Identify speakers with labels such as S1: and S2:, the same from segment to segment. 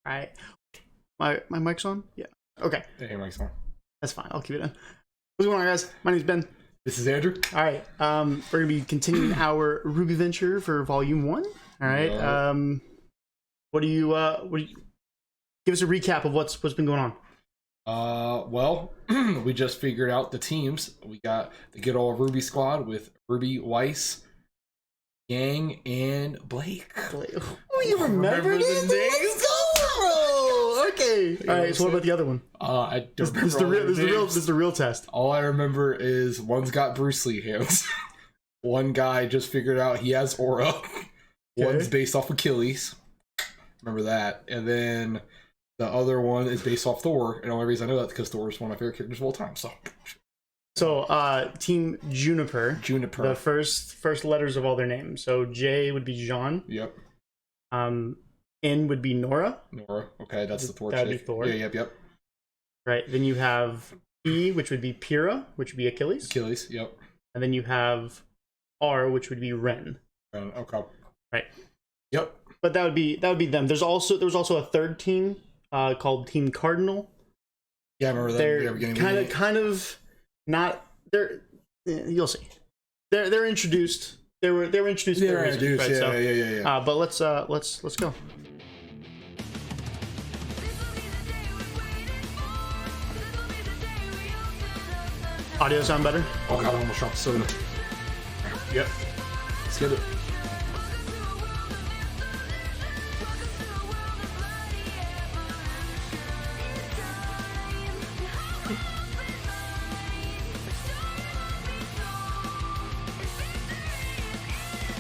S1: All right. My mic's on? Yeah. Okay.
S2: Hey, mic's on.
S1: That's fine. I'll keep it on. What's going on, guys? My name's Ben.
S2: This is Andrew.
S1: All right. We're gonna be continuing our RWBY venture for Volume 1. All right.
S2: Yeah.
S1: What do you give us a recap of what's been going on?
S2: Well, we just figured out the teams. We got the good old RWBY squad with RWBY, Weiss, Yang, and Blake.
S1: Oh, you remember the names? Oh, okay. All right. So what about the other one?
S2: I don't
S1: This is the real test.
S2: All I remember is one's got Bruce Lee hands. One guy just figured out he has aura. Okay. One's based off Achilles. Remember that. And then the other one is based off Thor. And the only reason I know that is because Thor is one of my favorite characters of all time. So
S1: Team Juniper. The first letters of all their names. So J would be Jean.
S2: Yep.
S1: N would be Nora.
S2: Okay, that's the Thor.
S1: That'd be Thor.
S2: Yeah, yep.
S1: Right. Then you have E, which would be Pyrrha, which would be Achilles.
S2: Yep.
S1: And then you have R, which would be Ren.
S2: Okay.
S1: Right.
S2: Yep.
S1: But that would be them. There was also a third team called Team Cardinal.
S2: Yeah, I remember that.
S1: They're kind of not. You'll see. They're introduced. They were introduced.
S2: They're
S1: introduced.
S2: Right?
S1: Yeah,
S2: so, yeah.
S1: But let's go. Audio sound better?
S2: Oh god, I almost dropped the soda. Yep. Let's get it.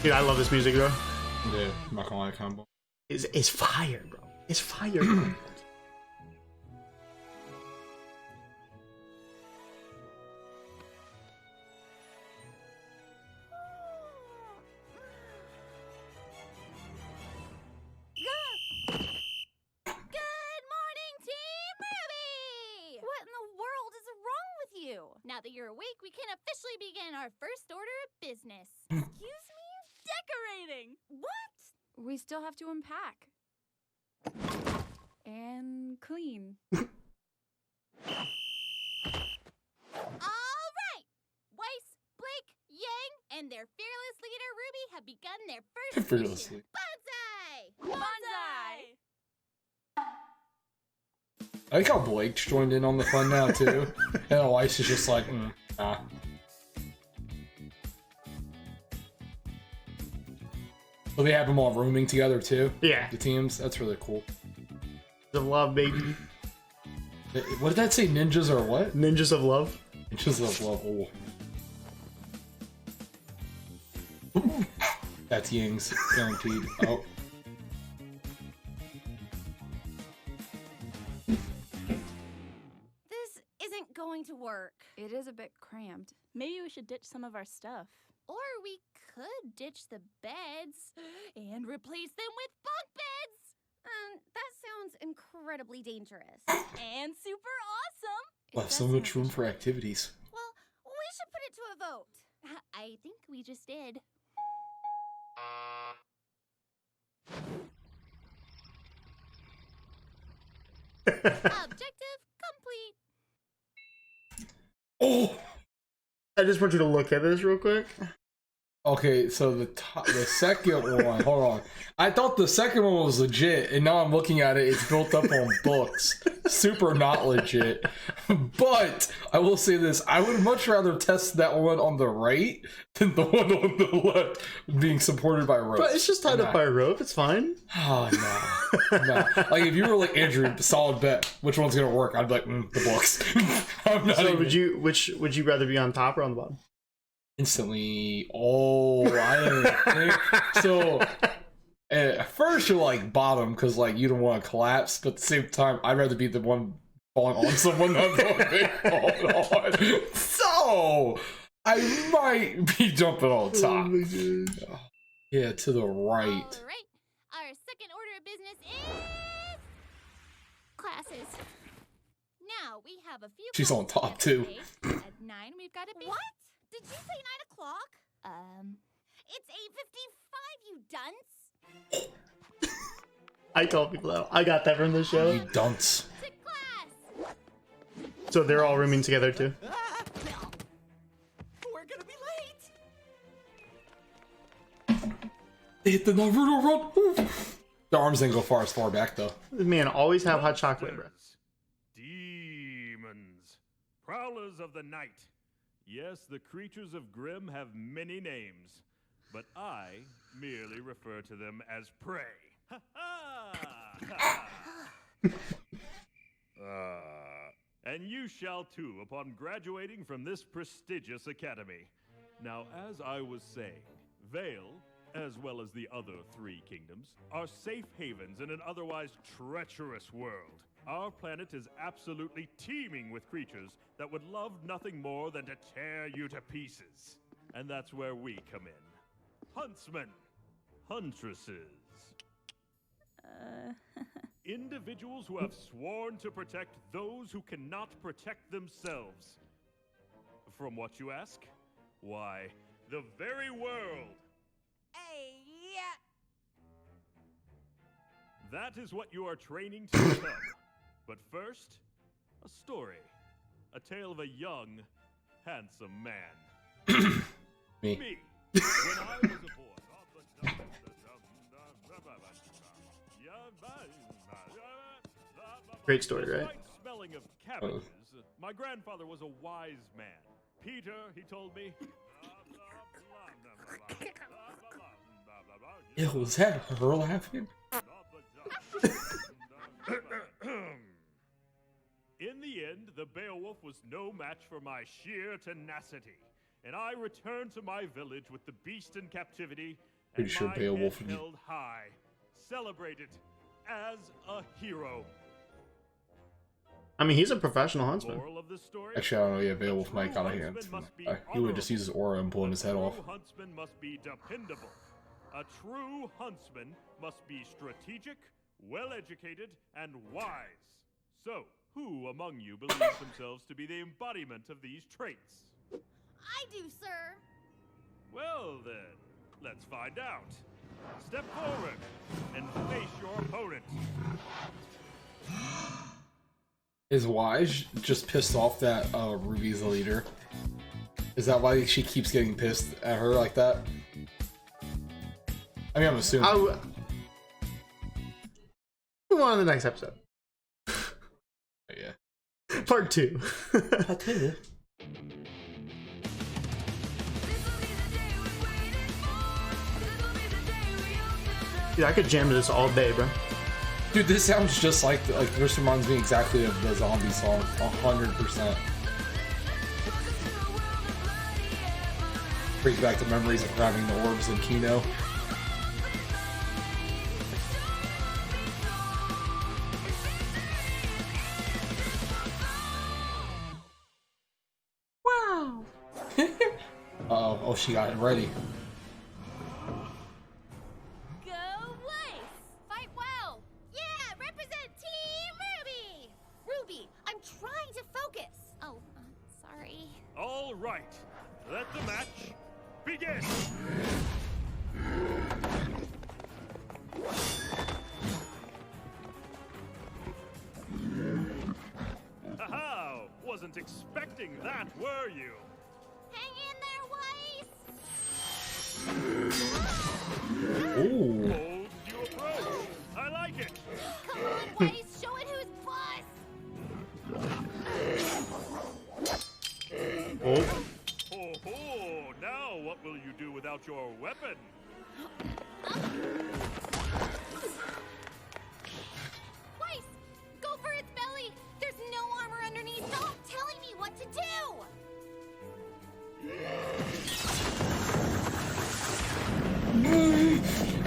S1: Dude, I love this music, bro.
S2: Yeah, I'm not gonna lie, combo.
S1: It's fire, bro. It's fire, bro.
S3: Now that you're awake, we can officially begin our first order of business. Excuse me? Decorating! What?
S4: We still have to unpack. And clean.
S3: All right! Weiss, Blake, Yang, and their fearless leader, RWBY, have begun their first mission. Bonsai! Bonsai!
S2: I like how Blake's joined in on the fun now, too. And Weiss is just like, nah. So they have them all rooming together, too?
S1: Yeah.
S2: The teams? That's really cool.
S1: Of love, baby.
S2: What did that say? Ninjas or what?
S1: Ninjas of love.
S2: Ninjas of love. Oh. That's Ying's, guaranteed. Oh.
S3: Going to work.
S4: It is a bit cramped.
S5: Maybe we should ditch some of our stuff.
S3: Or we could ditch the beds and replace them with bunk beds. That sounds incredibly dangerous.
S5: And super awesome.
S2: Left so much room for activities.
S3: Well, we should put it to a vote. I think we just did. Objective complete.
S2: Oh!
S1: I just want you to look at this real quick.
S2: Okay, so the second one, hold on. I thought the second one was legit, and now I'm looking at it, it's built up on books. Super not legit. But, I will say this, I would much rather test that one on the right than the one on the left being supported by rope.
S1: But it's just tied up by a rope, it's fine.
S2: Oh, no. Like, if you were like, Andrew, solid bet, which one's gonna work? I'd be like, the books.
S1: So would you rather be on top or on the bottom?
S2: Instantly. Oh, I didn't think so. At first you're like bottom because like you don't want to collapse, but at the same time I'd rather be the one falling on someone, not the one being fallen on. So I might be jumping on top. Oh, yeah, to the right.
S3: All right, our second order of business is classes. Now we have a few.
S2: She's on top too.
S3: At 9, we've got to be. What? Did you say 9 o'clock? It's 8:55, you dunce.
S1: I call people out. I got that from the show.
S2: You dunce.
S3: To class!
S1: So they're all rooming together too.
S6: We're gonna be late.
S2: They hit the Naruto run. Oof. The arms didn't go as far back though.
S1: This man always have hot chocolate, bro.
S7: Demons, prowlers of the night. Yes, the creatures of Grimm have many names, but I merely refer to them as prey. Ha ha! And you shall too upon graduating from this prestigious academy. Now, as I was saying, Vale, as well as the other 3 kingdoms, are safe havens in an otherwise treacherous world. Our planet is absolutely teeming with creatures that would love nothing more than to tear you to pieces. And that's where we come in. Huntsmen, huntresses, individuals who have sworn to protect those who cannot protect themselves. From what you ask? Why, the very world.
S6: Hey,
S7: That is what you are training to become. But first, a story. A tale of a young, handsome man.
S2: Me.
S7: Me. When I was a boy.
S1: Great story, right?
S7: Despite smelling of cabbages, my grandfather was a wise man. Peter, he told me.
S2: Ew, was that her laughing?
S7: In the end, the Beowulf was no match for my sheer tenacity, and I returned to my village with the beast in captivity and
S2: Pretty sure
S7: my
S2: Beowulf
S7: head
S2: would-
S7: held high, celebrated as a hero.
S1: I mean, he's a professional huntsman.
S7: Moral of the story?
S2: Actually, I don't know. Yeah, Beowulf
S7: A
S2: might
S7: true
S2: got a hand.
S7: huntsman must be
S2: He would just use his
S7: honorable.
S2: aura and pulling his head off.
S7: A true huntsman must be dependable. A true huntsman must be strategic, well-educated, and wise. So, who among you believes themselves to be the embodiment of these traits?
S3: I do, sir.
S7: Well then, let's find out. Step forward and face your opponent.
S2: Is Wise just pissed off that Ruby's the leader? Is that why she keeps getting pissed at her like that? I mean, I'm assuming.
S1: Move on to the next episode.
S2: Yeah.
S1: Part 2. Dude, I could jam to this all day, bro.
S2: Dude, this sounds just like this reminds me exactly of the zombie song, 100%. Brings back the memories of grabbing the orbs in Kino.
S4: Wow.
S2: Oh, she got it ready.
S3: Go Weiss! Fight well! Yeah, represent Team Ruby! Ruby, I'm trying to focus. Oh, sorry.
S7: All right, let the match begin. Haha! Wasn't expecting that, were you?
S3: Hang in there, Weiss!
S2: Ooh.
S7: Bold new approach. I like it.
S3: Come on, Weiss, show it who's boss!
S1: Oh,
S7: Ho ho! Now what will you do without your weapon?
S3: Weiss, go for its belly! There's no armor underneath! Stop telling me what to do!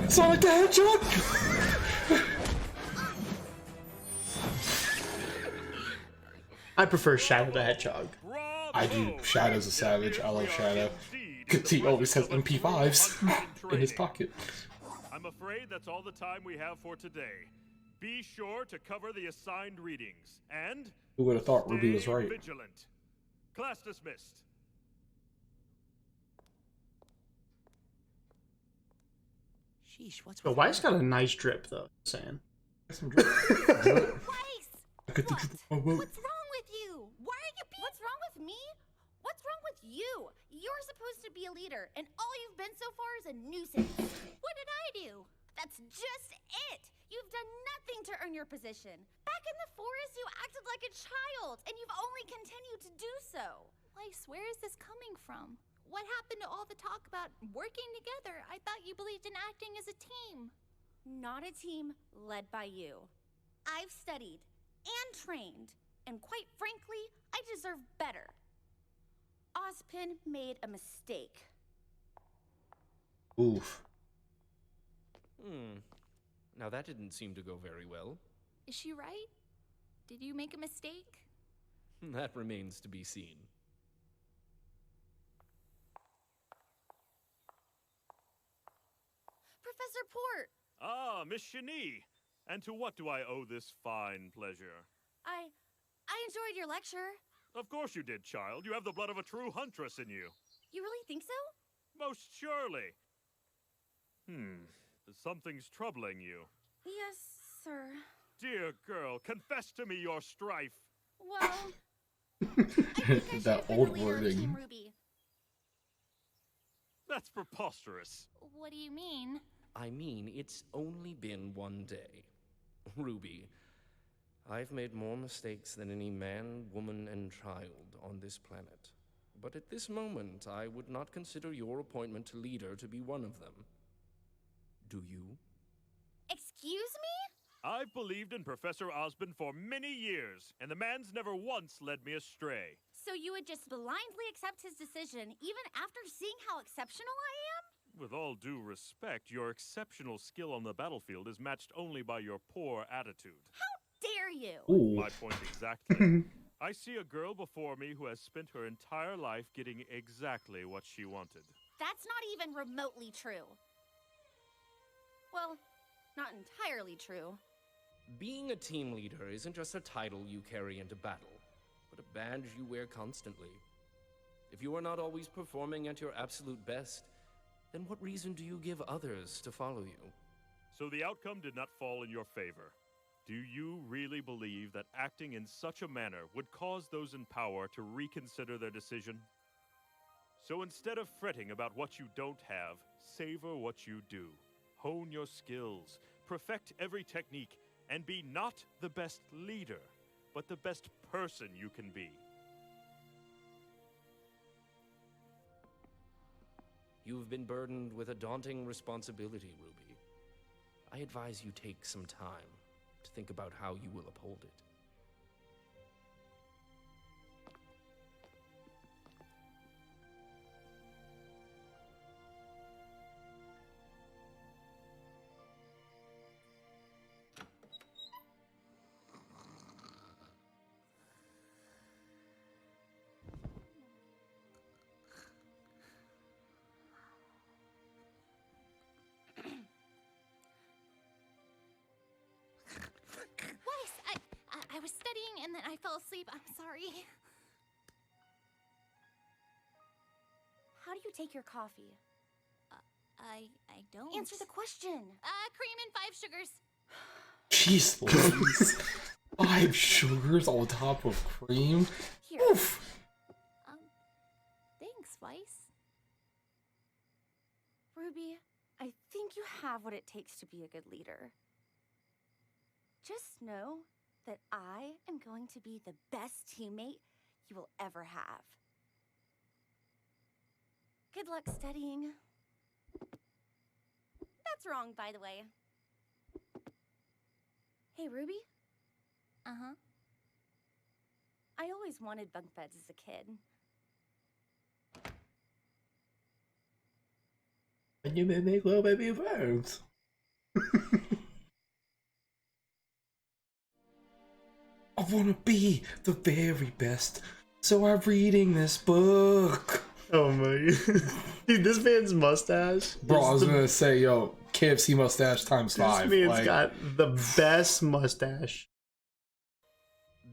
S2: Sonic the Hedgehog!
S1: I prefer Shadow the Hedgehog.
S7: Bravo!
S2: I do. Shadow's a savage. I love
S7: Here
S2: Shadow.
S7: indeed
S2: Because
S7: the
S2: he always has
S7: presence of
S2: MP5s
S7: true huntsman
S2: in his
S7: training.
S2: pocket.
S7: I'm afraid that's all the time we have for today. Be sure to cover the assigned readings and
S2: Who would have thought Ruby was
S7: stay
S2: right?
S7: vigilant. Class dismissed.
S6: Sheesh, what's
S1: But
S6: with
S1: Weiss
S6: her?
S1: got a nice drip, though. Saying.
S2: Some drip. Drip.
S3: Weiss!
S2: I got the
S3: What?
S2: drip on my boat.
S3: What's wrong with you? Why are you being... What's wrong with me? What's wrong with you? You're supposed to be a leader, and all you've been so far is a nuisance. What did I do? That's just it. You've done nothing to earn your position. Back in the forest, you acted like a child, and you've only continued to do so.
S5: Weiss, where is this coming from?
S3: What happened to all the talk about working together? I thought you believed in acting as a team. Not a team led by you. I've studied and trained, and quite frankly, I deserve better. Ozpin made a mistake.
S2: Oof.
S8: Now that didn't seem to go very well.
S5: Is she right? Did you make a mistake?
S8: That remains to be seen.
S3: Professor Port,
S7: Ah, Miss Shani. And to what do I owe this fine pleasure?
S3: I enjoyed your lecture.
S7: Of course you did, child. You have the blood of a true huntress in you.
S3: You really think so?
S7: Most surely. Something's troubling you.
S3: Yes, sir.
S7: Dear girl, confess to me your strife.
S3: Well, I think I should
S2: That
S3: have been
S2: old
S3: the leader of
S2: wording.
S3: Team RWBY.
S7: That's preposterous.
S5: What do you mean?
S8: I mean, it's only been one day. Ruby, I've made more mistakes than any man, woman, and child on this planet. But at this moment, I would not consider your appointment to leader to be one of them. Do you?
S3: Excuse me?
S7: I've believed in Professor Osborn for many years, and the man's never once led me astray.
S3: So you would just blindly accept his decision even after seeing how exceptional I am?
S7: With all due respect, your exceptional skill on the battlefield is matched only by your poor attitude.
S3: How dare you?
S2: Ooh.
S7: My point exactly. I see a girl before me who has spent her entire life getting exactly what she wanted.
S3: That's not even remotely true. Well, not entirely true.
S8: Being a team leader isn't just a title you carry into battle, but a badge you wear constantly. If you are not always performing at your absolute best, then what reason do you give others to follow you?
S7: So the outcome did not fall in your favor. Do you really believe that acting in such a manner would cause those in power to reconsider their decision? So instead of fretting about what you don't have, savor what you do. Hone your skills, perfect every technique, and be not the best leader, but the best person you can be.
S8: You've been burdened with a daunting responsibility, Ruby. I advise you take some time to think about how you will uphold it.
S3: Weiss, I was studying and then I fell asleep. I'm sorry. How do you take your coffee?
S5: I don't.
S3: Answer the question. Cream and 5 sugars.
S2: Jeez Louise. 5 sugars on top of cream?
S3: Here.
S2: Oof.
S5: Thanks, Weiss.
S3: Ruby, I think you have what it takes to be a good leader. Just know that I am going to be the best teammate you will ever have. Good luck studying. That's wrong, by the way. Hey, Ruby?
S5: Uh-huh.
S3: I always wanted bunk beds as a kid.
S2: And you may make little baby birds. I wanna be the very best, so I'm reading this book.
S1: Oh my god. Dude, this man's mustache.
S2: Bro, I
S1: is
S2: was
S1: the-
S2: gonna say, yo, KFC mustache times
S1: This
S2: 5.
S1: man's
S2: like-
S1: got the best mustache.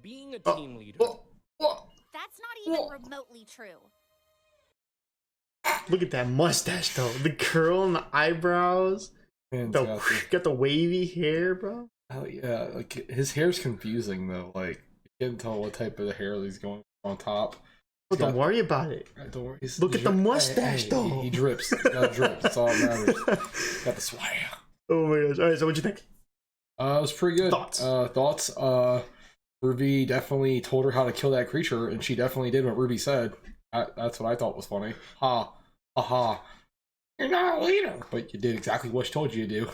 S8: Being a
S1: Oh,
S8: team leader...
S3: That's not even remotely true.
S1: Look at that mustache though. The curl and the eyebrows.
S2: Fantastic.
S1: Got the wavy hair, bro.
S2: Oh yeah, like his hair's confusing though. Like you can't tell what type of hair he's going on top.
S1: But don't worry about it.
S2: Don't worry.
S1: Look at the mustache, though.
S2: He drips. He's got a drip. That's all that matters. Got the swag.
S1: Oh my gosh! All right, so what'd you think?
S2: It was pretty good.
S1: Thoughts?
S2: Thoughts. Ruby definitely told her how to kill that creature, and she definitely did what Ruby said. That's what I thought was funny. Ha, ha, ha. You're not a leader, but you did exactly what she told you to do.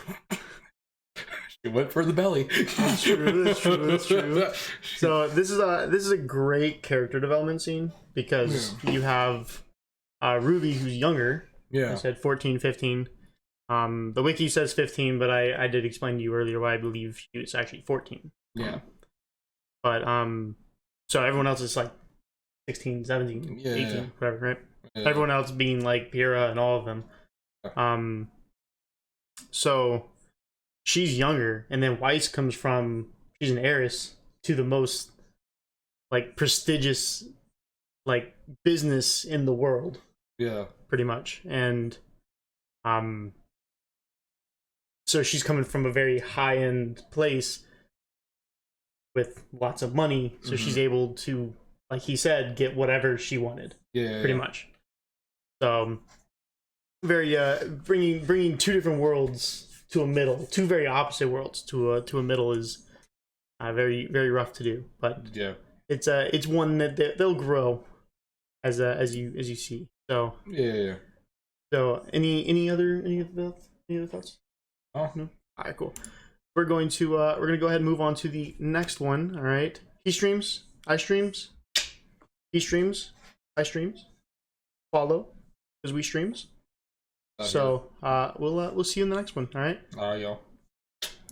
S2: She went for the belly.
S1: That's true. That's true. That's true. So this is a great character development scene because you have Ruby, who's younger.
S2: Yeah.
S1: I said 14, 15. The wiki says 15, but I did explain to you earlier why I believe she was actually 14.
S2: Yeah.
S1: But so everyone else is like 16, 17, 18, whatever, right? Yeah. Everyone else being like Pyrrha and all of them. So she's younger, and then Weiss comes from, she's an heiress to the most like prestigious like business in the world.
S2: Yeah. Pretty
S1: much. And so she's coming from a very high-end place with lots of money, so she's able to, like he said, get whatever she wanted. Pretty much. So very bringing two different worlds to a middle, two very opposite worlds to a middle is very, very rough to do. But
S2: yeah,
S1: it's one that they'll grow as you see. So
S2: yeah.
S1: So any other thoughts?
S2: Oh
S1: no. All right, cool. We're going to go ahead and move on to the next one. All right. He streams. I streams. He streams. I streams. Follow, because we streams. So we'll see you in the next one. All right.
S2: All right, y'all.